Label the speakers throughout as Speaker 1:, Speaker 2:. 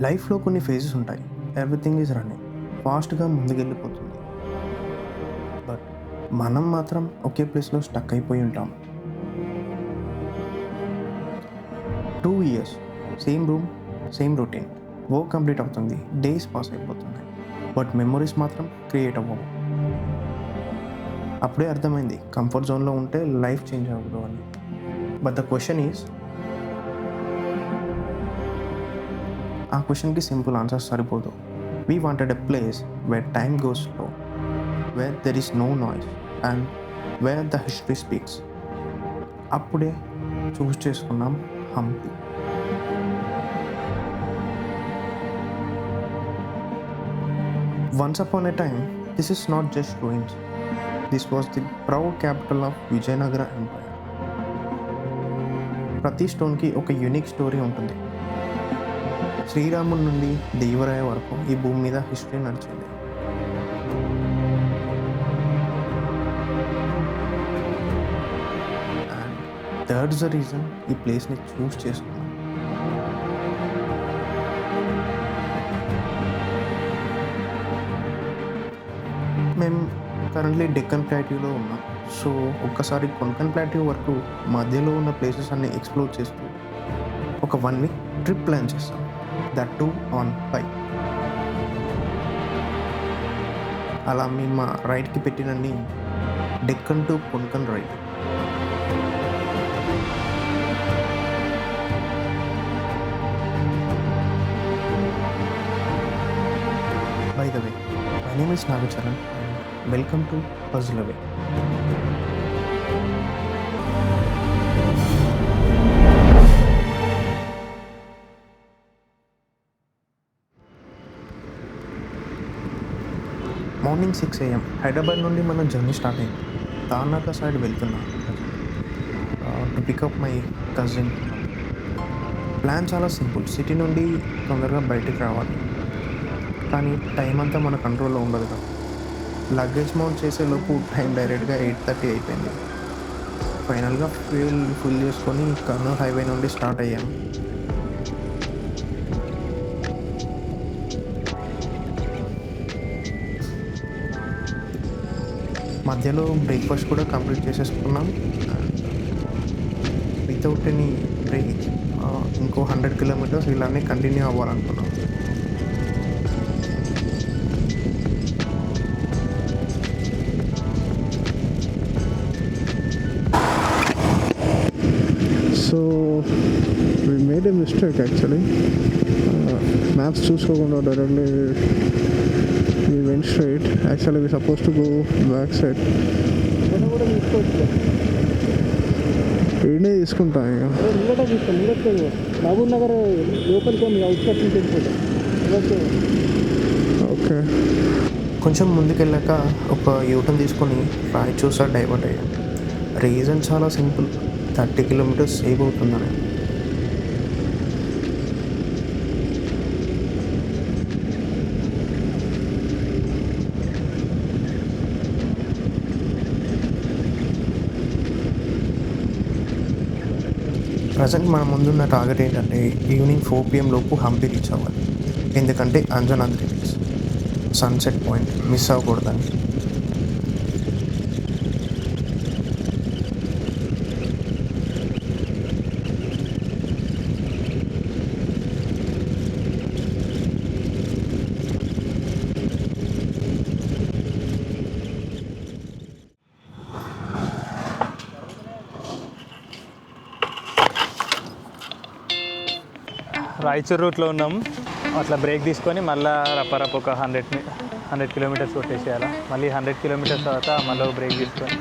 Speaker 1: లైఫ్లో కొన్ని ఫేజెస్ ఉంటాయి. ఎవ్రీథింగ్ ఈజ్ రన్నింగ్ ఫాస్ట్గా ముందుకెళ్ళిపోతుంది. బట్ మనం మాత్రం ఒకే ప్లేస్లో స్టక్ అయిపోయి ఉంటాం. 2 years same room, same routine. Work complete అవుతుంది, డేస్ పాస్ అయిపోతుంది, బట్ మెమొరీస్ మాత్రం క్రియేట్ అవ్వవు. అప్పుడే అర్థమైంది కంఫర్ట్ జోన్లో ఉంటే లైఫ్ చేంజ్ అవ్వదు అని. బట్ ద క్వశ్చన్ ఈజ్, ఆ క్వశ్చన్కి సింపుల్ ఆన్సర్ సరిపోదు. We wanted a place where time goes slow, where there is no noise and where the history speaks. అప్పుడే చూస్ చేసుకున్నాం Hampi. Once upon a time, this is not just ruins. This was the proud capital of Vijayanagara Empire. ప్రతి స్టోన్కి ఒక unique story ఉంటుంది. శ్రీరాముడి నుండి దేవరాయ వరకు ఈ భూమి మీద హిస్టరీ నడిచింది. అండ్ దట్స్ ద రీజన్ ఈ ప్లేస్ని చూస్ చేసుకున్నాం. మేము కరెంట్లీ డెక్కన్ ప్లాట్యూలో ఉన్నాం. సో ఒక్కసారి కొన్కన్ ప్లాట్యూ వరకు మధ్యలో ఉన్న ప్లేసెస్ అన్ని ఎక్స్ప్లోర్ చేస్తూ ఒక 1 week ట్రిప్ ప్లాన్ చేస్తాం. That too on bike. అలా మేము మా రైడ్కి పెట్టినన్ని Deccan to Konkan ride. By the way, my name is Nagacharan. Welcome to puzzle away. Morning 6 AM Hyderabad నుండి మన జర్నీ స్టార్ట్ అయింది. తార్నాక సైడ్ వెళ్తున్నా to pickup my cousin. Plan చాలా సింపుల్, సిటీ నుండి తొందరగా బయటికి రావాలి. కానీ టైం అంతా మన కంట్రోల్లో ఉండదు కదా. లగేజ్ మౌంట్ చేసేలోపు టైం డైరెక్ట్గా 8:30 అయిపోయింది. ఫైనల్గా ఫ్యూయల్ ఫుల్ చేసుకొని కర్నూలు హైవే నుండి స్టార్ట్ అయ్యాము. మధ్యలో బ్రేక్ఫాస్ట్ కూడా కంప్లీట్ చేసేసుకున్నాం. వితౌట్ ఎనీ బ్రేక్ ఇంకో 100 kilometers ఇలానే కంటిన్యూ అవ్వాలనుకున్నాం.
Speaker 2: So we made a mistake actually. Maps చూసుకోకుండా directly we went straight. Actually we supposed to go back side. ఈడే తీసుకుంటా ఇక
Speaker 3: మహబూబ్ నగర్ లోపలికి అవుట్స్కట్ నుంచి
Speaker 2: ఓకే.
Speaker 1: కొంచెం ముందుకెళ్ళాక ఒక యూటర్న్ తీసుకొని రాయచూసా డైవర్ట్ అయ్యాం. రీజన్ చాలా సింపుల్, 30 kilometers సేవ్ అవుతుందని. ప్రజెంట్ మన ముందున్న టార్గెట్ ఏంటంటే ఈవినింగ్ 4 PM లోపు హంపి రీచ్ అవ్వాలి. ఎందుకంటే Anjanadri hills sunset point miss అవ్వకూడదని.
Speaker 3: రాయచూర్ రూట్లో ఉన్నాం. అట్లా బ్రేక్ తీసుకొని మళ్ళీ రప్పరప్ ఒక 100 kilometers కొట్టేసేయాలి. మళ్ళీ 100 kilometers తర్వాత మళ్ళీ బ్రేక్ తీసుకొని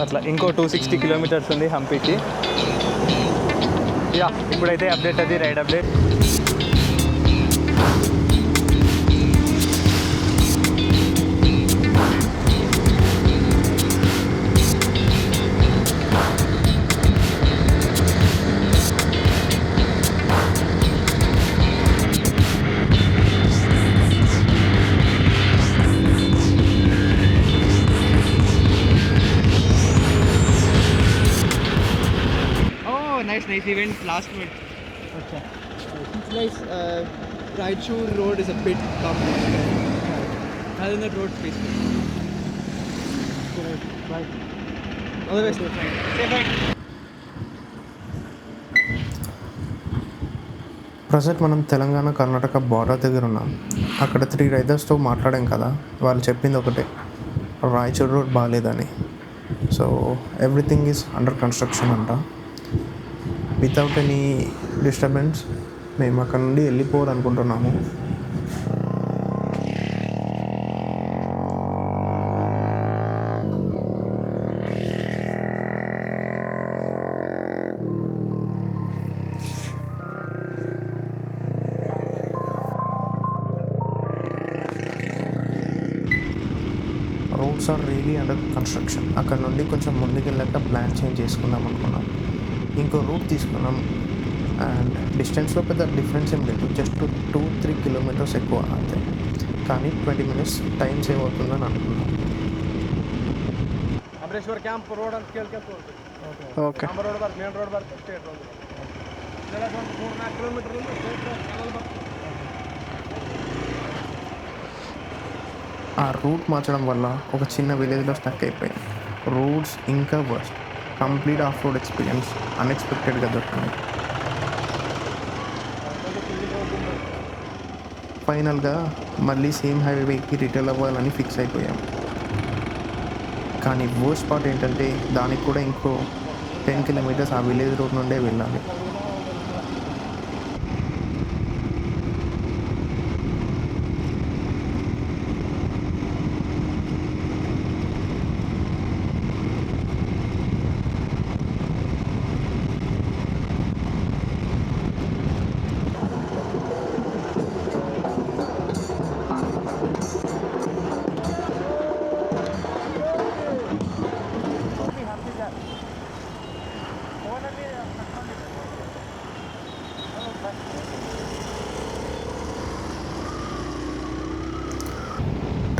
Speaker 3: అట్లా ఇంకో 260 kilometers ఉంది హంపీకి. యా, ఇప్పుడైతే అప్డేట్, అది ride update. nice event last minute.
Speaker 4: अच्छा, it's nice. Raichur road is a bit complicated. Other than that, road peaceful. Bye. All the best. Safe ride.
Speaker 1: Present మనం తెలంగాణ కర్ణాటక బార్డర్ దగ్గర ఉన్నాం. అక్కడ 3 రైడర్స్తో మాట్లాడాం కదా, వాళ్ళు చెప్పింది ఒకటే, రాయచూర్ రోడ్ బాగాలేదని. So everything is under construction అంట. వితౌట్ ఎనీ డిస్టర్బెన్స్ మేము అక్కడ నుండి వెళ్ళిపోవాలనుకుంటున్నాము. Roads are really under construction. అక్కడ నుండి కొంచెం ముందుకు వెళ్ళాక ప్లాన్ చేంజ్ చేసుకుందాం అనుకున్నాం. ఇంకో రూట్ తీసుకున్నాం అండ్ డిస్టెన్స్లో పెద్ద డిఫరెన్స్ ఏం లేదు, జస్ట్ 2-3 కిలోమీటర్స్ ఎక్కువ అంతే. కానీ 20 minutes టైం సేవ్ అవుతుందని అనుకున్నాం.
Speaker 4: ಅಮರೇಶ್ವರ ಕ್ಯಾಂಪ್ ರೋಡ್ ಅಂತ ಕೇಳ್ಕೊಂತ
Speaker 2: ఓకే
Speaker 4: ನಮ್ಮ ರೋಡ್ ಬರ್ತದೆ, ಮೇನ್ ರೋಡ್ ಬರ್ತದೆ, ಸ್ಟೇಟ್ ರೋಡ್ ಇದೆಲ್ಲ ಒಂದು 3-4 ಕಿಲೋಮೀಟರ್ ಸ್ಟೇಟ್ ರೋಡ್ ಕೆನಲ್ ಬರ್ತದೆ.
Speaker 1: ఆ రూట్ మార్చడం వల్ల ఒక చిన్న విలేజ్లో స్టక్ అయిపోయాం. రోడ్స్ ఇంకా worst. Complete of road experience అన్ఎక్స్పెక్టెడ్గా దొరికింది. ఫైనల్గా మళ్ళీ సేమ్ హైవేకి రిటర్న్ అవ్వాలని ఫిక్స్ అయిపోయాం. కానీ వర్స్ట్ పార్ట్ ఏంటంటే దానికి కూడా ఇంకో 10 kilometers ఆ విలేజ్ రోడ్ నుండే వెళ్ళాలి.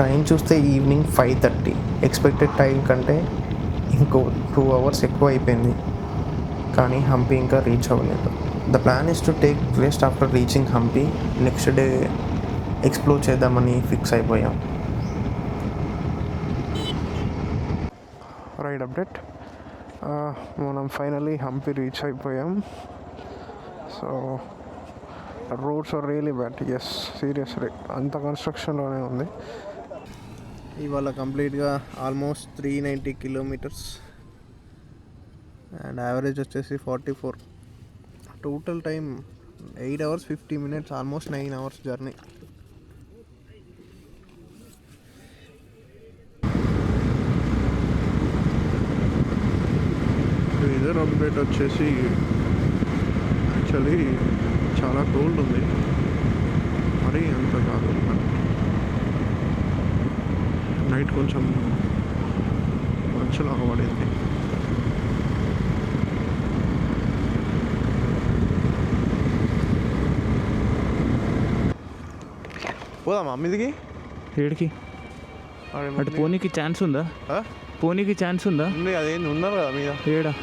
Speaker 1: టైం చూస్తే ఈవినింగ్ 5:30. ఎక్స్పెక్టెడ్ టైం కంటే ఇంకో 2 hours ఎక్కువ అయిపోయింది. కానీ హంపి ఇంకా రీచ్ అవ్వలేదు. The plan is to take rest after reaching Hampi. Next day explore చేద్దామని ఫిక్స్ అయిపోయాం.
Speaker 2: Ride update. మనం ఫైనలీ హంపి రీచ్ అయిపోయాం. So roads are really bad. Yes, seriously అంత కన్స్ట్రక్షన్లోనే ఉంది.
Speaker 1: ఇవాళ కంప్లీట్గా ఆల్మోస్ట్ 390 kilometers అండ్ యావరేజ్ వచ్చేసి 44. Total time 8 hours 50 minutes, almost 9 hours journey.
Speaker 2: Weather update వచ్చేసి యాక్చువల్లీ చాలా కోల్డ్ ఉంది, మరీ అంత కాదు. నైట్ కొంచెం మంచులాగా పడింది.
Speaker 1: పోదామా మీదికి?
Speaker 3: ఏడికి అటు పోనీకి ఛాన్స్ ఉందా? పోనీకి ఛాన్స్ ఉందా?
Speaker 1: ఉంది, అదేంది ఉన్నారు కదా మీద.
Speaker 3: ఏడా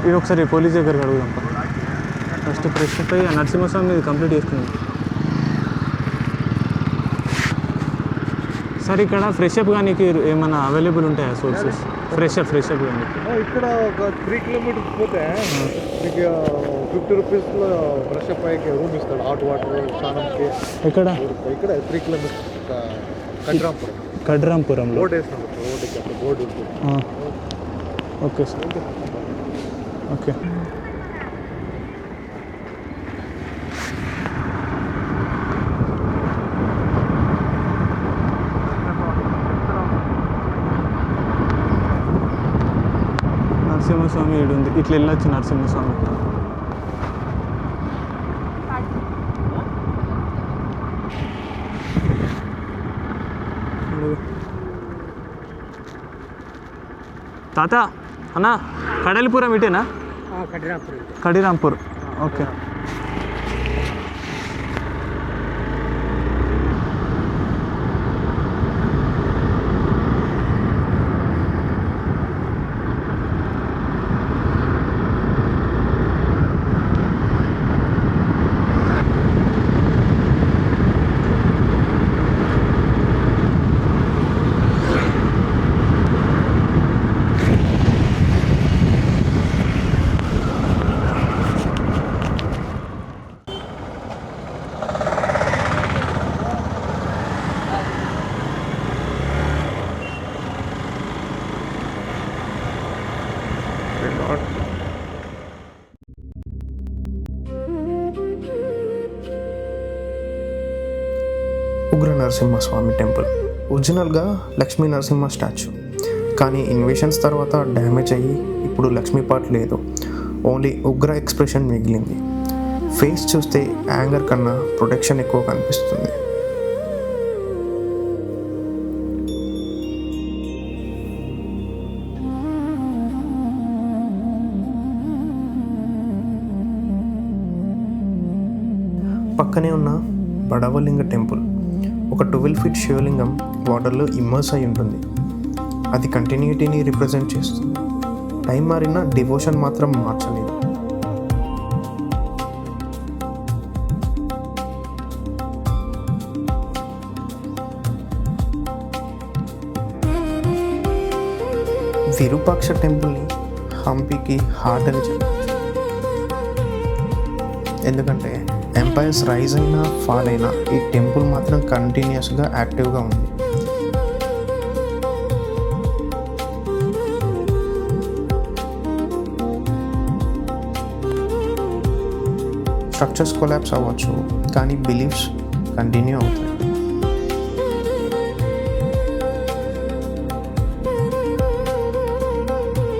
Speaker 3: ఇది ఒకసారి పోలీస్ దగ్గరికి అడుగుదాం. ఫస్ట్ ఫ్రెష్ అప్ అయ్యి నరసింహస్వామి ఇది కంప్లీట్ చేసుకున్నాం. సార్ ఇక్కడ ఫ్రెష్ అప్ కానీ ఏమైనా అవైలబుల్ ఉంటాయా సోర్సెస్? ఫ్రెష్ అప్ కానీ
Speaker 4: ఇక్కడ ఒక 3 కిలోమీటర్స్ పోతే మీకు 50 రూపీస్లో ఫ్రెష్ అప్ అయ్యే రూమ్ ఇస్తాడు. హాట్ వాటర్, స్నానంకి.
Speaker 3: ఎక్కడ?
Speaker 4: ఇక్కడ 3 కిలోమీటర్స్ కడ్రాంపురం.
Speaker 3: కడ్రాంపురంలో
Speaker 4: బోర్డు వేసినాడు. రోడ్డుకి అక్కడ బోర్డు ఉంటుంది.
Speaker 3: Okay sir. ఓకే. నరసింహస్వామి ఏడు ఉంది, ఇట్లా వెళ్ళొచ్చు నరసింహస్వామి. తాత అన్న కడలిపురం ఇటేనా? కడిరాంపూర్. ఓకే.
Speaker 1: ఉగ్ర నరసింహస్వామి టెంపుల్ ఒరిజినల్గా లక్ష్మీ నరసింహ స్టాచ్యూ, కానీ ఇన్వేషన్స్ తర్వాత డ్యామేజ్ అయ్యి ఇప్పుడు లక్ష్మీ పార్ట్ లేదు, ఓన్లీ ఉగ్ర ఎక్స్ప్రెషన్ మిగిలింది. ఫేస్ చూస్తే యాంగర్ కన్నా ప్రొటెక్షన్ ఎక్కువ కనిపిస్తుంది. పక్కనే ఉన్న బడవలింగ టెంపుల్ ఒక 12 ఫీట్ శివలింగం వాటర్లో ఇమ్మర్స్ అయి ఉంటుంది. అది కంటిన్యూటీని రిప్రజెంట్ చేస్తుంది. టైం మారినా డివోషన్ మాత్రం మార్చలేదు. విరూపాక్ష టెంపుల్ని హంపీకి హార్ట్ అని చెప్పచ్చు. ఎందుకంటే ఎంపైర్స్ రైజ్ అయినా ఫాల్ అయినా ఈ టెంపుల్ మాత్రం కంటిన్యూస్గా యాక్టివ్గా ఉంది. స్ట్రక్చర్స్ కొలాప్స్ అవ్వచ్చు, కానీ బిలీఫ్స్ కంటిన్యూ అవుతాయి.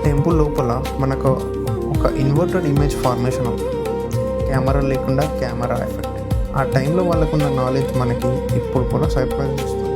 Speaker 1: టెంపుల్ లోపల మనకు ఒక ఇన్వర్టెడ్ ఇమేజ్ ఫార్మేషన్ అవుతుంది. కెమెరా లేకుండా కెమెరా ఎఫెక్ట్. ఆ టైంలో వాళ్ళకున్న నాలెడ్జ్ మనకి ఇప్పుడు కూడా సర్ప్రైజ్ ఇస్తుంది.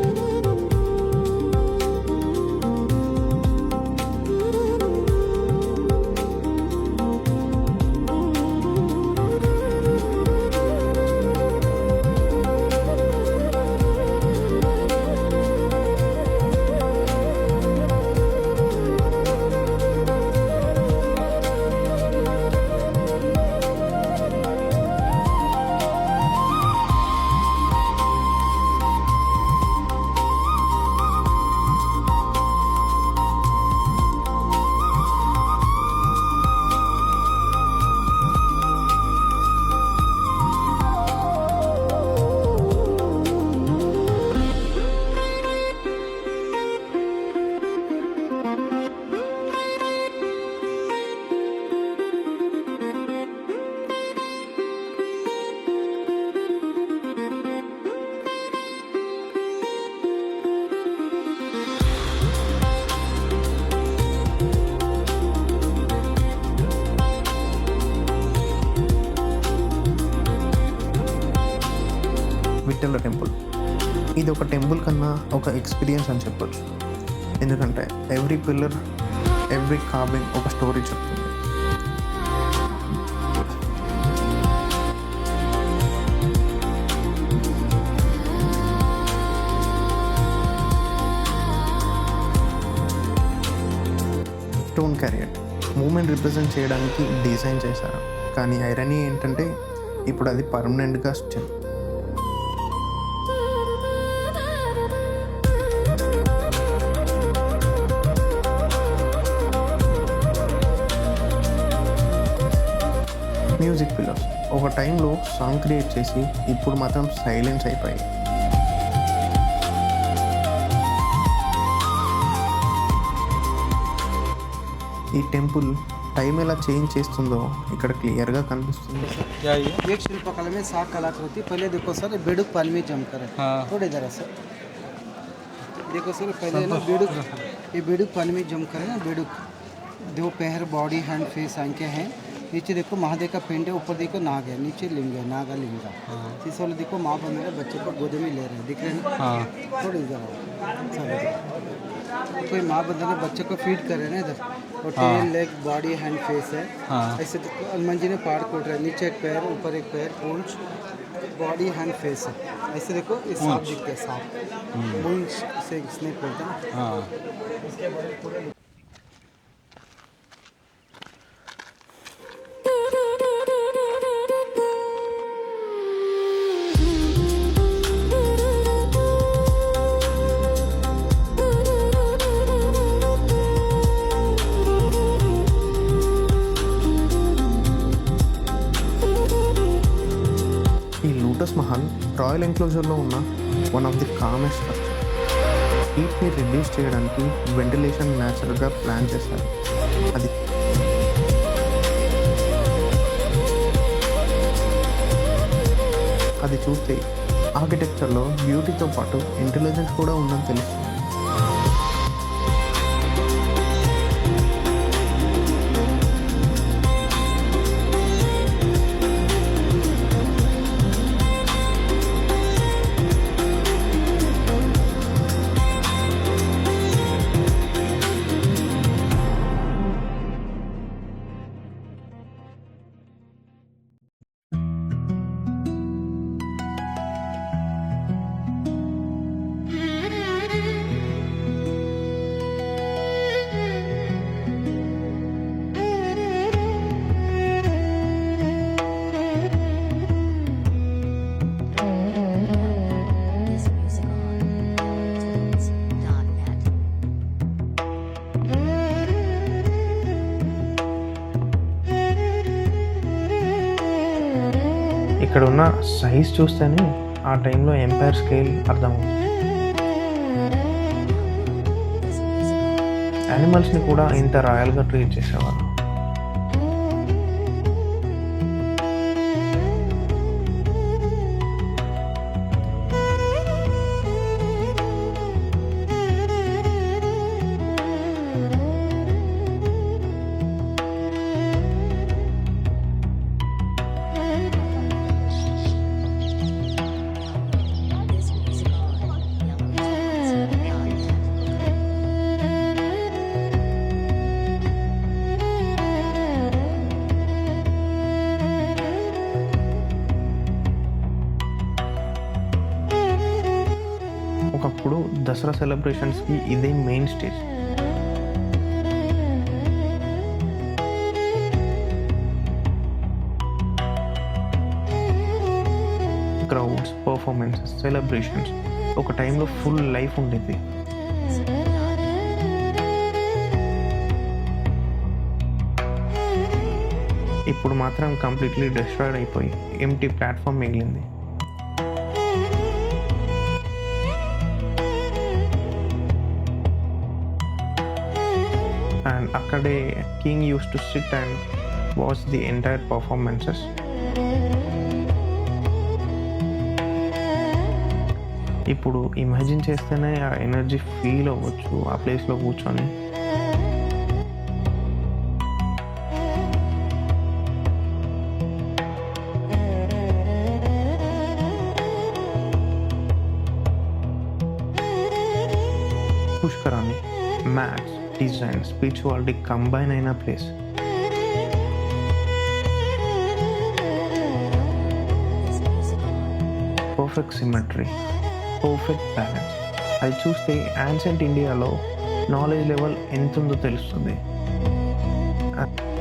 Speaker 1: విఠల టెంపుల్ ఇది ఒక టెంపుల్ కన్నా ఒక ఎక్స్పీరియన్స్ అని చెప్పొచ్చు. ఎందుకంటే ఎవ్రీ పిల్లర్, ఎవ్రీ కార్వింగ్ ఒక స్టోరీ చెప్తుంది. స్టోన్ క్యారియట్ మూమెంట్ రిప్రజెంట్ చేయడానికి డిజైన్ చేశారు. కానీ ఐరనీ ఏంటంటే ఇప్పుడు అది పర్మనెంట్గా స్టిల్. మ్యూజిక్ పిల్లర్స్ ఒక టైంలో సాంగ్ క్రియేట్ చేసి ఇప్పుడు మాత్రం సైలెన్స్ అయిపోయాయి. ఈ టెంపుల్ టైం ఎలా చేంజ్ చేస్తుందో ఇక్కడ క్లియర్గా కనిపిస్తుంది.
Speaker 5: एक शिल्पकला में 7 कलाकृति पहले देखो सर बेडूक पानी में जमकर है थोड़े जरा सर देखो सर पहले ना बेडूक ये बेडूक पानी में जमकर है ना बेडूक दो पैर बॉडी हैंड फेस आंखें हैं नीचे देखो महादेव का पिंड है ऊपर देखो नाग है नीचे लिंग है नागा लिंग का इस वाले देखो माँ बन रहे बच्चे को गोद में ले रहे हैं दिख रहे हैं थोड़ी जरा कोई माँ बंदा ने बच्चे को फीड कर रहे हैं ना इधर और tail leg body hand face है ऐसे देखो हनुमान जी ने पार कोट रहा है नीचे एक पैर ऊपर एक पैर पूंछ बॉडी हैंड फेस है ऐसे देखो ये सांप दिखते हैं सांप पूंछ से स्नेक बोलते हैं ना
Speaker 1: లోటస్ మహల్ రాయల్ ఎన్క్లోజర్లో ఉన్న one of the calmest structure. హీట్ని రిడ్యూస్ చేయడానికి వెంటిలేషన్ న్యాచురల్గా ప్లాన్ చేశారు. అది చూస్తే ఆర్కిటెక్చర్లో బ్యూటీతో పాటు ఇంటెలిజెన్స్ కూడా ఉందని తెలుస్తుంది. ఇక్కడ ఉన్న సైజ్ చూస్తేనే ఆ టైంలో ఎంపైర్ స్కేల్ అర్థమవుతుంది. యానిమల్స్ని కూడా ఇంత రాయల్గా ట్రీట్ చేసేవారు. ఒకప్పుడు దసరా సెలబ్రేషన్స్కి ఇదే main stage. Crowds, performances, celebrations, ఒక టైంలో ఫుల్ లైఫ్ ఉండేది. ఇప్పుడు మాత్రం కంప్లీట్లీ డిస్ట్రాయిడ్ అయిపోయి ఎంటీ ప్లాట్ఫామ్ మిగిలింది. అండ్ అక్కడే king use to SIT and watch the entire performances. ఇప్పుడు ఇమాజిన్ చేస్తేనే ఆ ఎనర్జీ ఫీల్ అవ్వచ్చు ఆ ప్లేస్లో కూర్చొని. పుష్కరాన్ని మ్యాథ్స్, డిజైన్, స్పిరిచువాలిటీ కంబైన్ అయిన place. Perfect symmetry, perfect balance. అది చూస్తే యాన్సెంట్ ఇండియాలో నాలెడ్జ్ లెవెల్ ఎంత ఉందో తెలుస్తుంది. And